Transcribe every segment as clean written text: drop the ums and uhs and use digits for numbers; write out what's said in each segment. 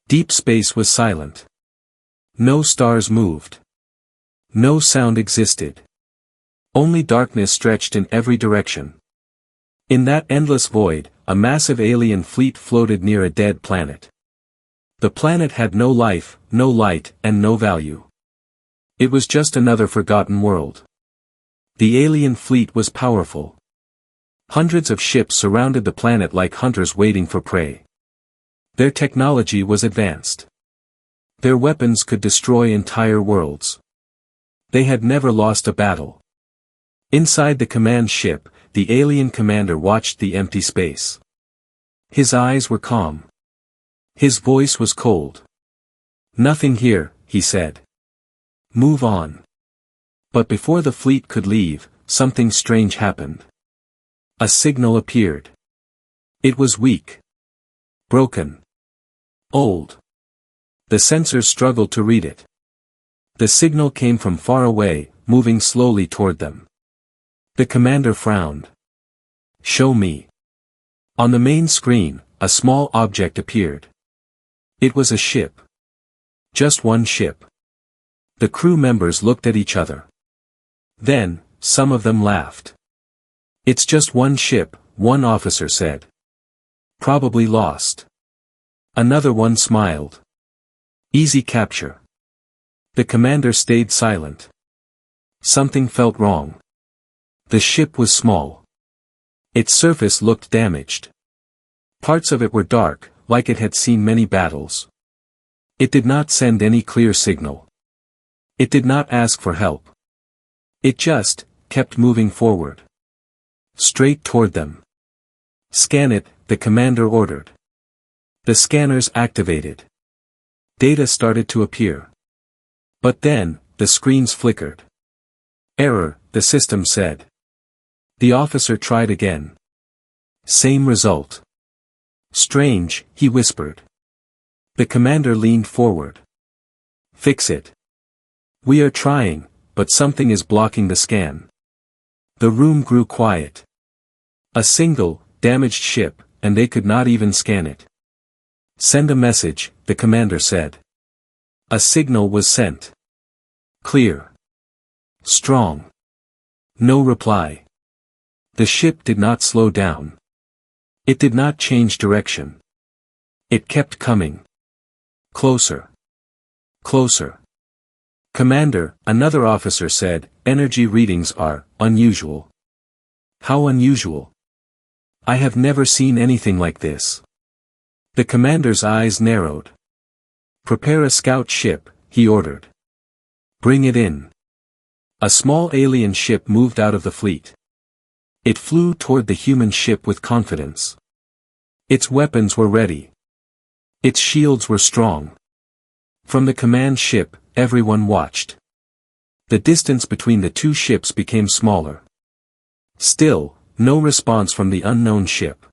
Deep space was silent. No stars moved. No sound existed. Only darkness stretched in every direction. In that endless void, a massive alien fleet floated near a dead planet. The planet had no life, no light, and no value. It was just another forgotten world. The alien fleet was powerful. Hundreds of ships surrounded the planet like hunters waiting for prey. Their technology was advanced. Their weapons could destroy entire worlds. They had never lost a battle. Inside the command ship, the alien commander watched the empty space. His eyes were calm. His voice was cold. "Nothing here," he said. "Move on." But before the fleet could leave, something strange happened. A signal appeared. It was weak. Broken. Old. The sensors struggled to read it. The signal came from far away, moving slowly toward them. The commander frowned. "Show me." On the main screen, a small object appeared. It was a ship. Just one ship. The crew members looked at each other. Then, some of them laughed. "It's just one ship," one officer said. "Probably lost." Another one smiled. "Easy capture." The commander stayed silent. Something felt wrong. The ship was small. Its surface looked damaged. Parts of it were dark, like it had seen many battles. It did not send any clear signal. It did not ask for help. It just kept moving forward. Straight toward them. "Scan it," the commander ordered. The scanners activated. Data started to appear. But then, the screens flickered. "Error," the system said. The officer tried again. Same result. "Strange," he whispered. The commander leaned forward. "Fix it." "We are trying, but something is blocking the scan." The room grew quiet. A single, damaged ship, and they could not even scan it. "Send a message," the commander said. A signal was sent. Clear. Strong. No reply. The ship did not slow down. It did not change direction. It kept coming. Closer. Closer. "Commander," another officer said, "energy readings are unusual." "How unusual?" "I have never seen anything like this." The commander's eyes narrowed. "Prepare a scout ship," he ordered. "Bring it in." A small alien ship moved out of the fleet. It flew toward the human ship with confidence. Its weapons were ready. Its shields were strong. From the command ship, everyone watched. The distance between the two ships became smaller. Still, no response from the unknown ship.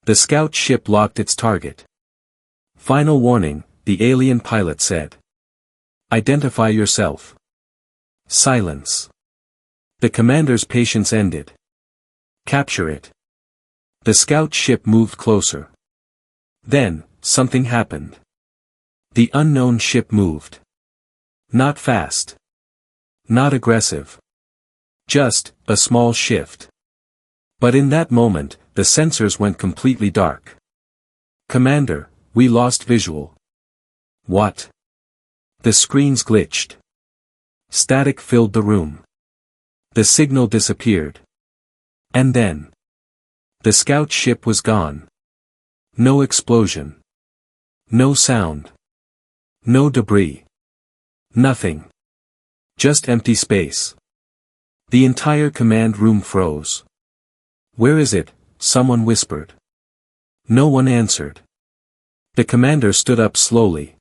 The scout ship locked its target. "Final warning," the alien pilot said. "Identify yourself." Silence. The commander's patience ended. "Capture it." The scout ship moved closer. Then, something happened. The unknown ship moved. Not fast. Not aggressive. Just a small shift. But in that moment, the sensors went completely dark. "Commander, we lost visual." "What?" The screens glitched. Static filled the room. The signal disappeared. And then, the scout ship was gone. No explosion. No sound. No debris. Nothing. Just empty space. The entire command room froze. "Where is it?" someone whispered. No one answered. The commander stood up slowly.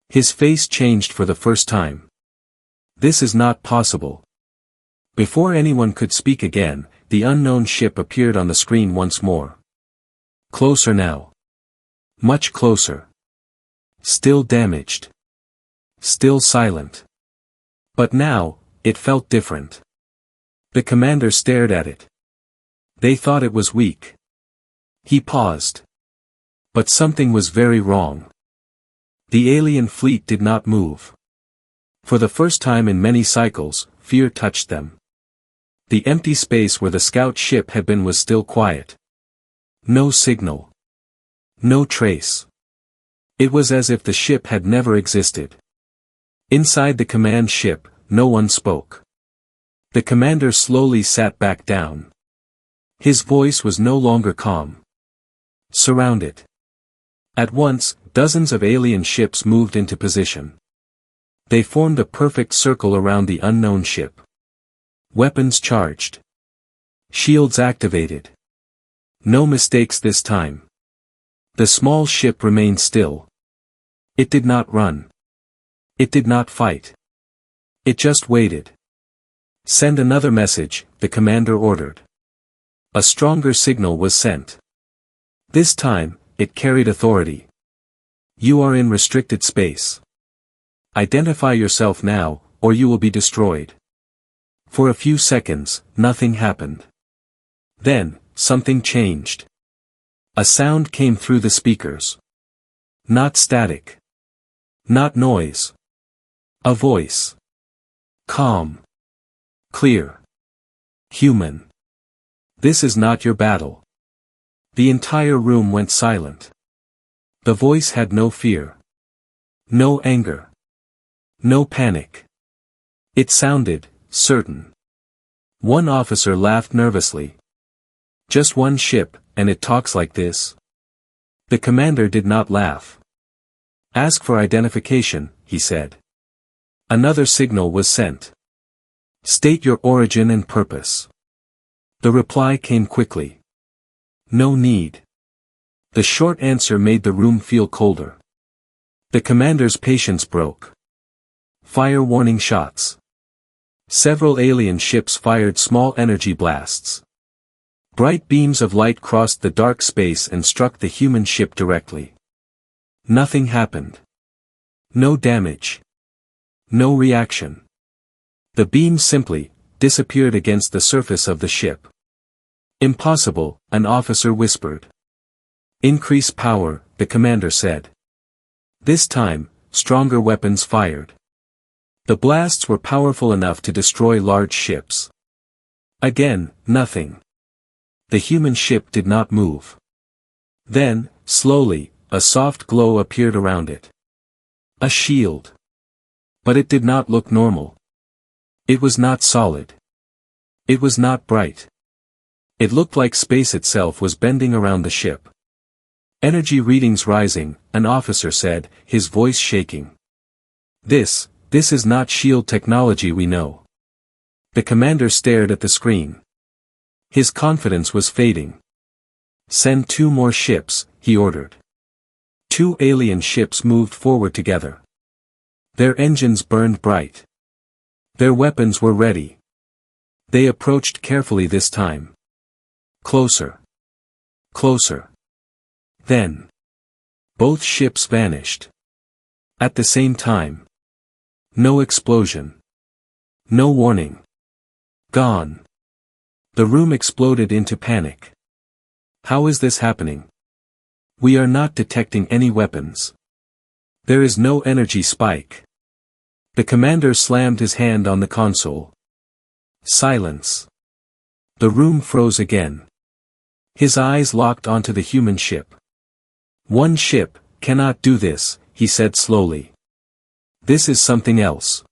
His face changed for the first time. "This is not possible." Before anyone could speak again, the unknown ship appeared on the screen once more. Closer now. Much closer. Still damaged. Still silent. But now, it felt different. The commander stared at it. They thought it was weak. He paused. But something was very wrong. The alien fleet did not move. For the first time in many cycles, fear touched them. The empty space where the scout ship had been was still quiet. No signal. No trace. It was as if the ship had never existed. Inside the command ship, no one spoke. The commander slowly sat back down. His voice was no longer calm. Surrounded. At once, dozens of alien ships moved into position. They formed a perfect circle around the unknown ship. Weapons charged. Shields activated. No mistakes this time. The small ship remained still. It did not run. It did not fight. It just waited. Send another message, the commander ordered. A stronger signal was sent. This time, it carried authority. You are in restricted space. Identify yourself now, or you will be destroyed. For a few seconds, nothing happened. Then, something changed. A sound came through the speakers. Not static. Not noise. A voice. Calm. Clear. Human. This is not your battle. The entire room went silent. The voice had no fear. No anger. No panic. It sounded certain. One officer laughed nervously. Just one ship, and it talks like this? The commander did not laugh. Ask for identification, he said. Another signal was sent. State your origin and purpose. The reply came quickly. No need. The short answer made the room feel colder. The commander's patience broke. Fire warning shots. Several alien ships fired small energy blasts. Bright beams of light crossed the dark space and struck the human ship directly. Nothing happened. No damage. No reaction. The beams simply disappeared against the surface of the ship. Impossible, an officer whispered. Increase power, the commander said. This time, stronger weapons fired. The blasts were powerful enough to destroy large ships. Again, nothing. The human ship did not move. Then, slowly, a soft glow appeared around it. A shield. But it did not look normal. It was not solid. It was not bright. It looked like space itself was bending around the ship. Energy readings rising, an officer said, his voice shaking. This is not shield technology we know. The commander stared at the screen. His confidence was fading. Send 2 more ships, he ordered. 2 alien ships moved forward together. Their engines burned bright. Their weapons were ready. They approached carefully this time. Closer. Closer. Then. Both ships vanished. At the same time. No explosion. No warning. Gone. The room exploded into panic. How is this happening? We are not detecting any weapons. There is no energy spike. The commander slammed his hand on the console. Silence. The room froze again. His eyes locked onto the human ship. One ship cannot do this, he said slowly. This is something else.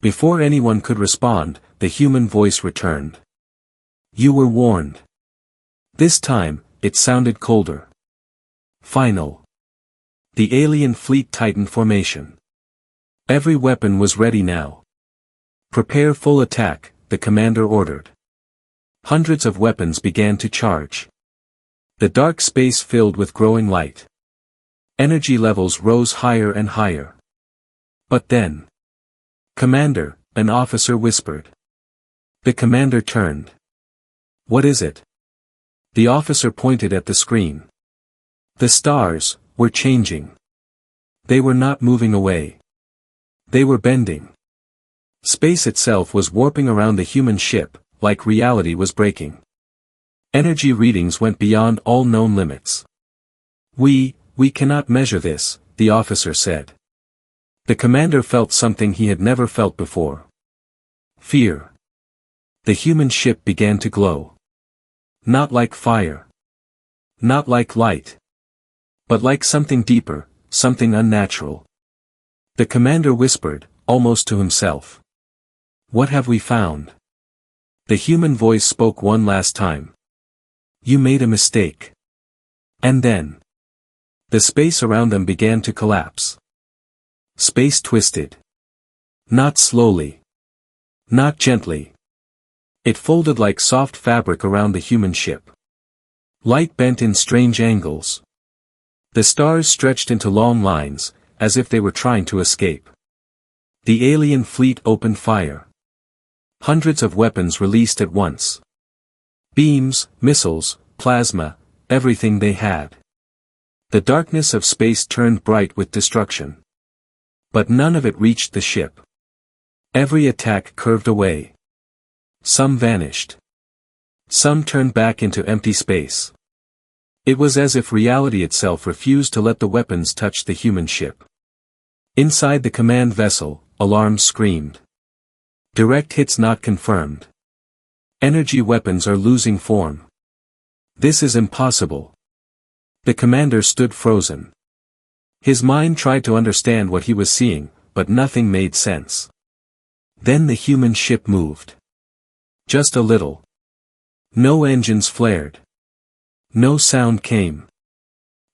Before anyone could respond, the human voice returned. You were warned. This time, it sounded colder. Final. The alien fleet tightened formation. Every weapon was ready now. Prepare full attack, the commander ordered. Hundreds of weapons began to charge. The dark space filled with growing light. Energy levels rose higher and higher. But then. Commander, an officer whispered. The commander turned. What is it? The officer pointed at the screen. The stars were changing. They were not moving away. They were bending. Space itself was warping around the human ship, like reality was breaking. Energy readings went beyond all known limits. We cannot measure this, the officer said. The commander felt something he had never felt before. Fear. The human ship began to glow. Not like fire. Not like light. But like something deeper, something unnatural. The commander whispered, almost to himself. What have we found? The human voice spoke one last time. You made a mistake. And then. The space around them began to collapse. Space twisted. Not slowly. Not gently. It folded like soft fabric around the human ship. Light bent in strange angles. The stars stretched into long lines, as if they were trying to escape. The alien fleet opened fire. Hundreds of weapons released at once. Beams, missiles, plasma, everything they had. The darkness of space turned bright with destruction. But none of it reached the ship. Every attack curved away. Some vanished. Some turned back into empty space. It was as if reality itself refused to let the weapons touch the human ship. Inside the command vessel, alarms screamed. Direct hits not confirmed. Energy weapons are losing form. This is impossible. The commander stood frozen. His mind tried to understand what he was seeing, but nothing made sense. Then the human ship moved. Just a little. No engines flared. No sound came.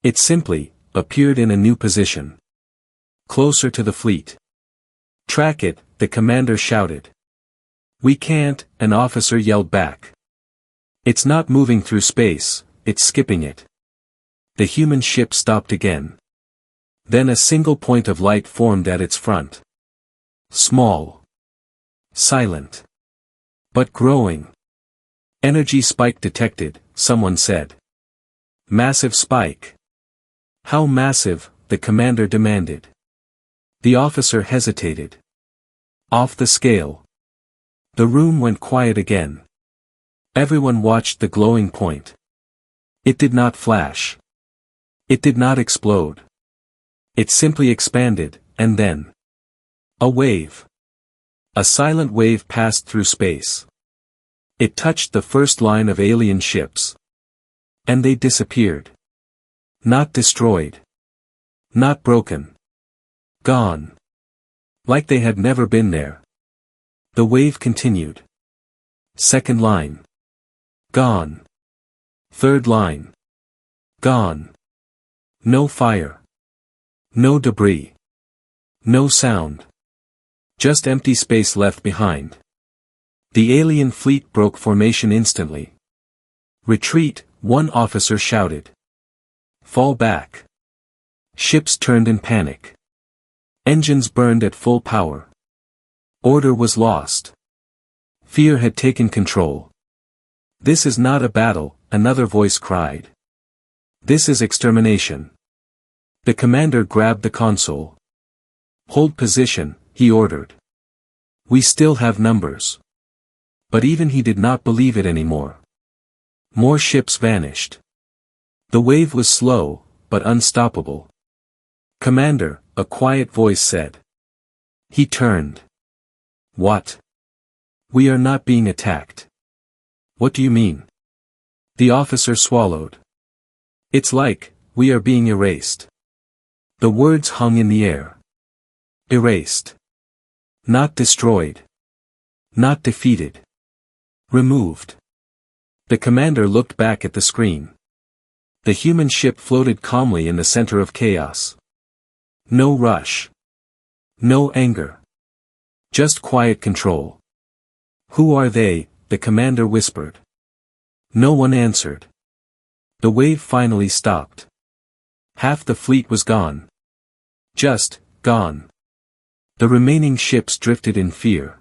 It simply appeared in a new position. Closer to the fleet. Track it, the commander shouted. We can't, an officer yelled back. It's not moving through space, it's skipping it. The human ship stopped again. Then a single point of light formed at its front. Small. Silent. But growing. Energy spike detected, someone said. Massive spike. How massive, the commander demanded. The officer hesitated. Off the scale. The room went quiet again. Everyone watched the glowing point. It did not flash. It did not explode. It simply expanded, and then. A wave. A silent wave passed through space. It touched the first line of alien ships. And they disappeared. Not destroyed. Not broken. Gone. Like they had never been there. The wave continued. Second line. Gone. Third line. Gone. No fire. No debris. No sound. Just empty space left behind. The alien fleet broke formation instantly. Retreat, one officer shouted. Fall back. Ships turned in panic. Engines burned at full power. Order was lost. Fear had taken control. This is not a battle, another voice cried. This is extermination. The commander grabbed the console. Hold position, he ordered. We still have numbers. But even he did not believe it anymore. More ships vanished. The wave was slow, but unstoppable. Commander, a quiet voice said. He turned. What? We are not being attacked. What do you mean? The officer swallowed. It's like, we are being erased. The words hung in the air. Erased. Not destroyed. Not defeated. Removed. The commander looked back at the screen. The human ship floated calmly in the center of chaos. No rush. No anger. Just quiet control. Who are they? The commander whispered. No one answered. The wave finally stopped. Half the fleet was gone. Just, gone. The remaining ships drifted in fear.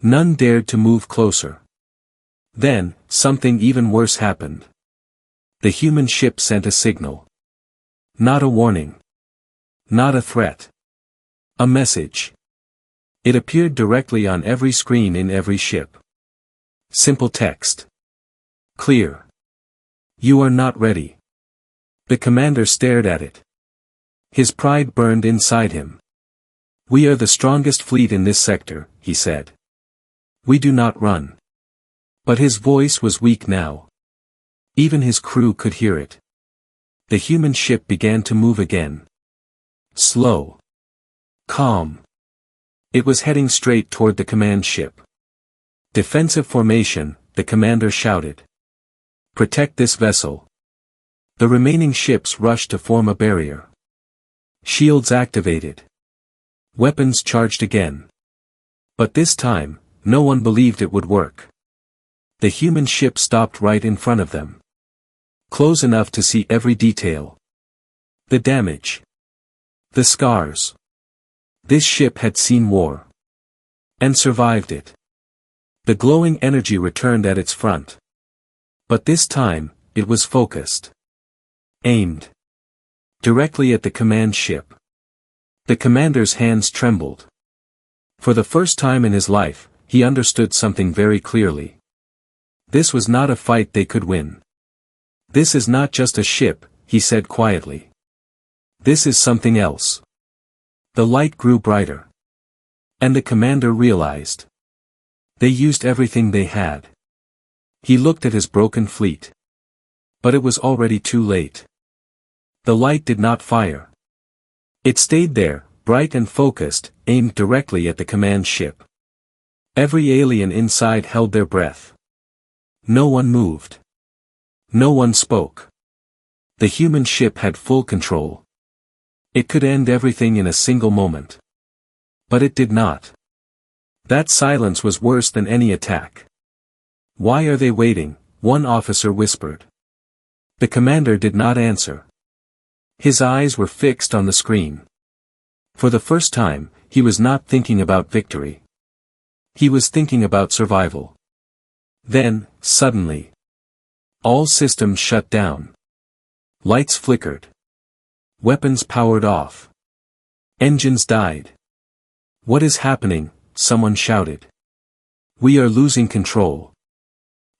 None dared to move closer. Then, something even worse happened. The human ship sent a signal. Not a warning. Not a threat. A message. It appeared directly on every screen in every ship. Simple text. Clear. You are not ready. The commander stared at it. His pride burned inside him. "We are the strongest fleet in this sector," he said. "We do not run." But his voice was weak now. Even his crew could hear it. The human ship began to move again. Slow. Calm. It was heading straight toward the command ship. "Defensive formation," the commander shouted. "Protect this vessel." The remaining ships rushed to form a barrier. Shields activated. Weapons charged again. But this time, no one believed it would work. The human ship stopped right in front of them. Close enough to see every detail. The damage. The scars. This ship had seen war. And survived it. The glowing energy returned at its front. But this time, it was focused. Aimed. Directly at the command ship. The commander's hands trembled. For the first time in his life, he understood something very clearly. This was not a fight they could win. "This is not just a ship," he said quietly. "This is something else." The light grew brighter. And the commander realized. They used everything they had. He looked at his broken fleet. But it was already too late. The light did not fire. It stayed there, bright and focused, aimed directly at the command ship. Every alien inside held their breath. No one moved. No one spoke. The human ship had full control. It could end everything in a single moment. But it did not. That silence was worse than any attack. "Why are they waiting?" one officer whispered. The commander did not answer. His eyes were fixed on the screen. For the first time, he was not thinking about victory. He was thinking about survival. Then, suddenly, all systems shut down. Lights flickered. Weapons powered off. Engines died. "What is happening?" someone shouted. "We are losing control.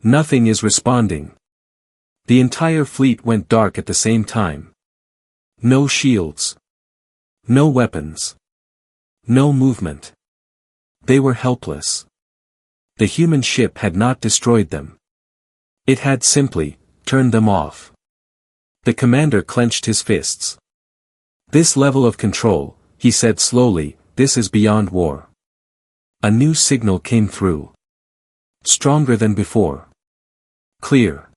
Nothing is responding." The entire fleet went dark at the same time. No shields. No weapons. No movement. They were helpless. The human ship had not destroyed them. It had simply turned them off. The commander clenched his fists. "This level of control," he said slowly, "this is beyond war." A new signal came through. Stronger than before. Clear.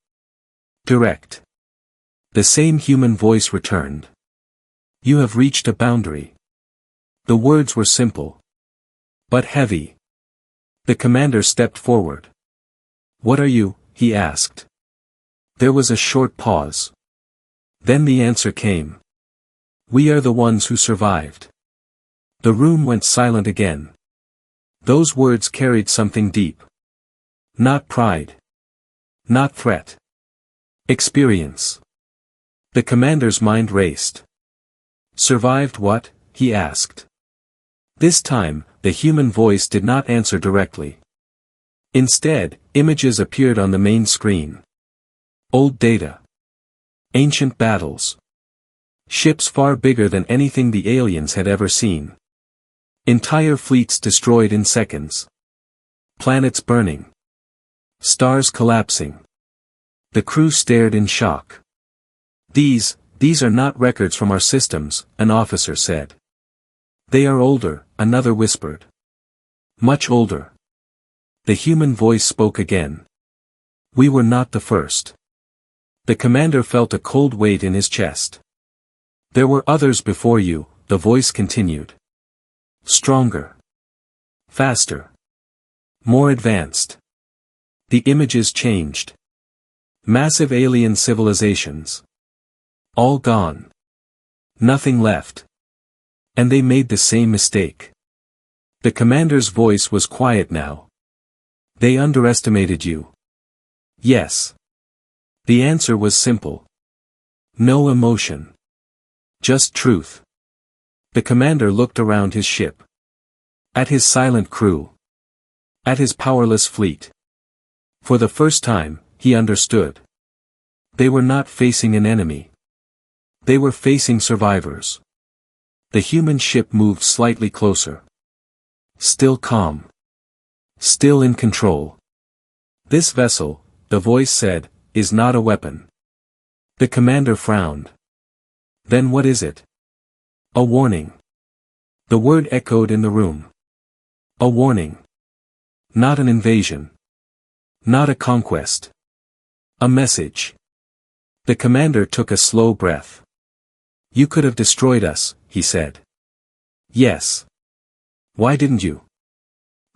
Direct. The same human voice returned. "You have reached a boundary." The words were simple. But heavy. The commander stepped forward. "What are you?" he asked. There was a short pause. Then the answer came. "We are the ones who survived." The room went silent again. Those words carried something deep. Not pride. Not threat. Experience. The commander's mind raced. "Survived what?" he asked. This time, the human voice did not answer directly. Instead, images appeared on the main screen. Old data. Ancient battles. Ships far bigger than anything the aliens had ever seen. Entire fleets destroyed in seconds. Planets burning. Stars collapsing. The crew stared in shock. These are not records from our systems," an officer said. "They are older," another whispered. "Much older." The human voice spoke again. "We were not the first." The commander felt a cold weight in his chest. "There were others before you," the voice continued. "Stronger. Faster. More advanced." The images changed. Massive alien civilizations. All gone. Nothing left. And they made the same mistake. The commander's voice was quiet now. "They underestimated you." "Yes." The answer was simple. No emotion. Just truth. The commander looked around his ship. At his silent crew. At his powerless fleet. For the first time, he understood. They were not facing an enemy. They were facing survivors. The human ship moved slightly closer. Still calm. Still in control. This vessel, the voice said, is not a weapon. The commander frowned. Then what is it? A warning. The word echoed in the room. A warning. Not an invasion. Not a conquest. A message. The commander took a slow breath. You could have destroyed us, he said. Yes. Why didn't you?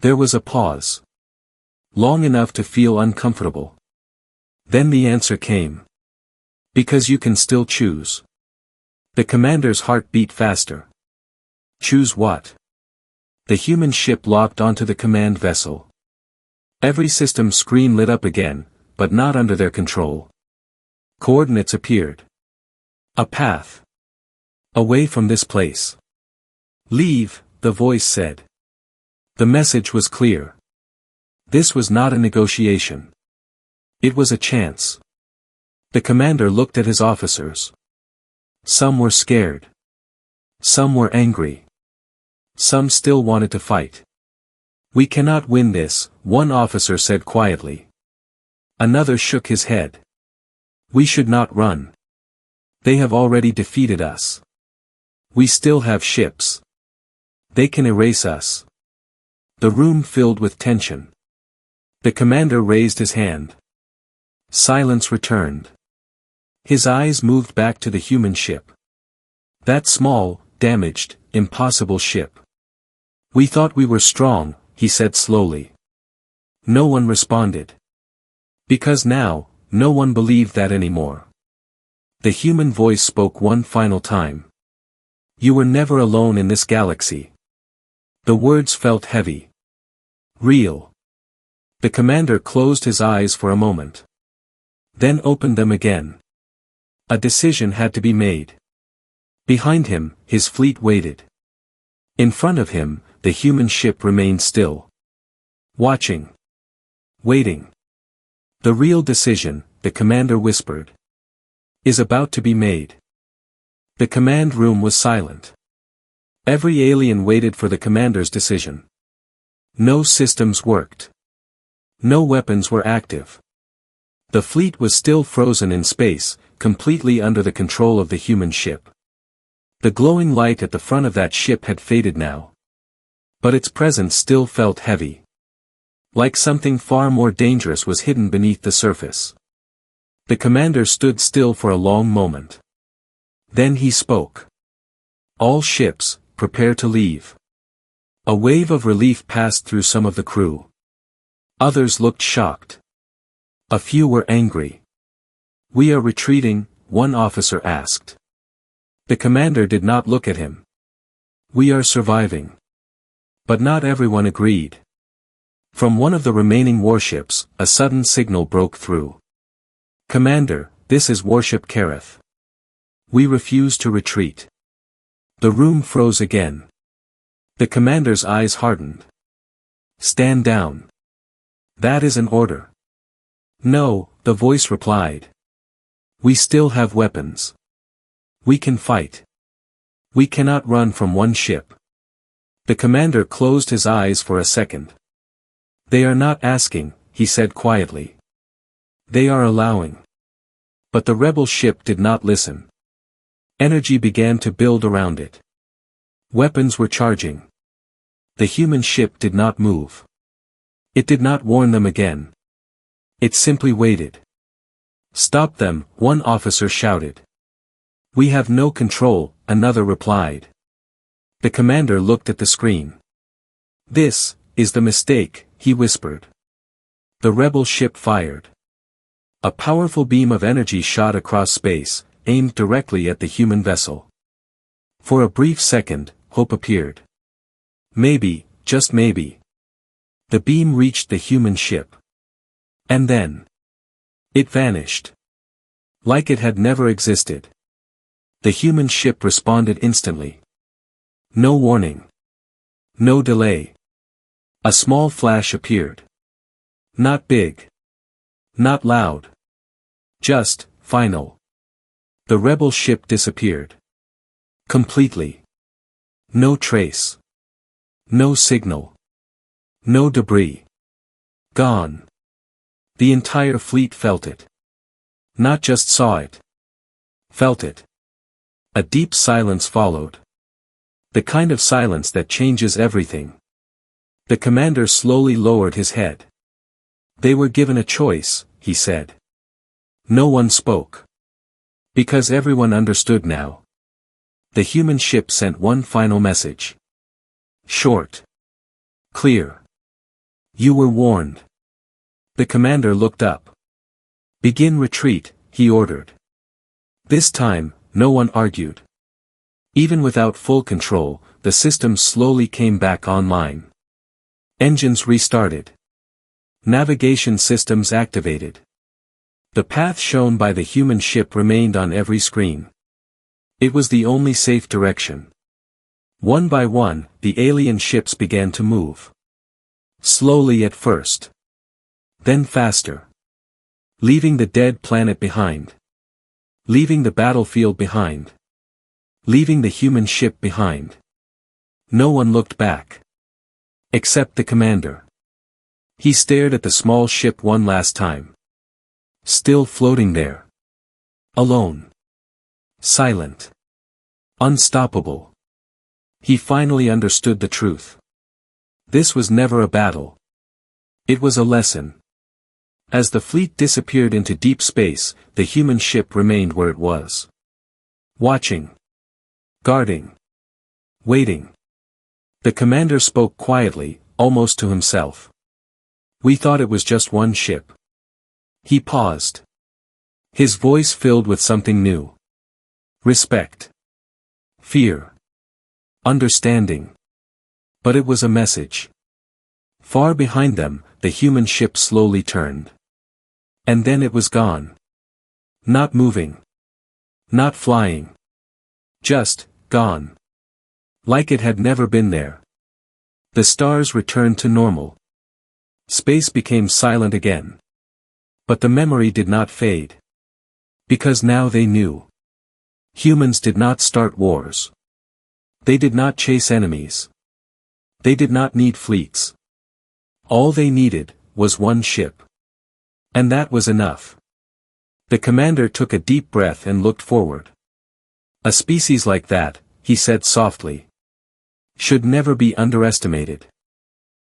There was a pause. Long enough to feel uncomfortable. Then the answer came. Because you can still choose. The commander's heart beat faster. Choose what? The human ship locked onto the command vessel. Every system screen lit up again, but not under their control. Coordinates appeared. A path. Away from this place. Leave, the voice said. The message was clear. This was not a negotiation. It was a chance. The commander looked at his officers. Some were scared. Some were angry. Some still wanted to fight. We cannot win this, one officer said quietly. Another shook his head. We should not run. They have already defeated us. We still have ships. They can erase us. The room filled with tension. The commander raised his hand. Silence returned. His eyes moved back to the human ship. That small, damaged, impossible ship. We thought we were strong, he said slowly. No one responded. Because now, no one believed that anymore. The human voice spoke one final time. You were never alone in this galaxy. The words felt heavy. Real. The commander closed his eyes for a moment. Then opened them again. A decision had to be made. Behind him, his fleet waited. In front of him, the human ship remained still. Watching. Waiting. The real decision, the commander whispered, is about to be made. The command room was silent. Every alien waited for the commander's decision. No systems worked. No weapons were active. The fleet was still frozen in space, completely under the control of the human ship. The glowing light at the front of that ship had faded now. But its presence still felt heavy. Like something far more dangerous was hidden beneath the surface. The commander stood still for a long moment. Then he spoke. All ships, prepare to leave. A wave of relief passed through some of the crew. Others looked shocked. A few were angry. We are retreating, one officer asked. The commander did not look at him. We are surviving. But not everyone agreed. From one of the remaining warships, a sudden signal broke through. Commander, this is Warship Kareth. We refuse to retreat. The room froze again. The commander's eyes hardened. Stand down. That is an order. No, the voice replied. We still have weapons. We can fight. We cannot run from one ship. The commander closed his eyes for a second. They are not asking, he said quietly. They are allowing. But the rebel ship did not listen. Energy began to build around it. Weapons were charging. The human ship did not move. It did not warn them again. It simply waited. Stop them, one officer shouted. We have no control, another replied. The commander looked at the screen. This is the mistake, he whispered. The rebel ship fired. A powerful beam of energy shot across space, aimed directly at the human vessel. For a brief second, hope appeared. Maybe, just maybe. The beam reached the human ship. And then it vanished. Like it had never existed. The human ship responded instantly. No warning. No delay. A small flash appeared. Not big. Not loud. Just, final. The rebel ship disappeared. Completely. No trace. No signal. No debris. Gone. The entire fleet felt it. Not just saw it. Felt it. A deep silence followed. The kind of silence that changes everything. The commander slowly lowered his head. They were given a choice, he said. No one spoke. Because everyone understood now. The human ship sent one final message. Short. Clear. You were warned. The commander looked up. Begin retreat, he ordered. This time, no one argued. Even without full control, the system slowly came back online. Engines restarted. Navigation systems activated. The path shown by the human ship remained on every screen. It was the only safe direction. One by one, the alien ships began to move. Slowly at first. Then faster. Leaving the dead planet behind. Leaving the battlefield behind. Leaving the human ship behind. No one looked back. Except the commander. He stared at the small ship one last time. Still floating there. Alone. Silent. Unstoppable. He finally understood the truth. This was never a battle. It was a lesson. As the fleet disappeared into deep space, the human ship remained where it was. Watching. Guarding. Waiting. The commander spoke quietly, almost to himself. We thought it was just one ship. He paused. His voice filled with something new. Respect. Fear. Understanding. But it was a message. Far behind them, the human ship slowly turned. And then it was gone. Not moving. Not flying. Just, gone. Like it had never been there. The stars returned to normal. Space became silent again. But the memory did not fade. Because now they knew. Humans did not start wars. They did not chase enemies. They did not need fleets. All they needed was one ship. And that was enough. The commander took a deep breath and looked forward. A species like that, he said softly, should never be underestimated.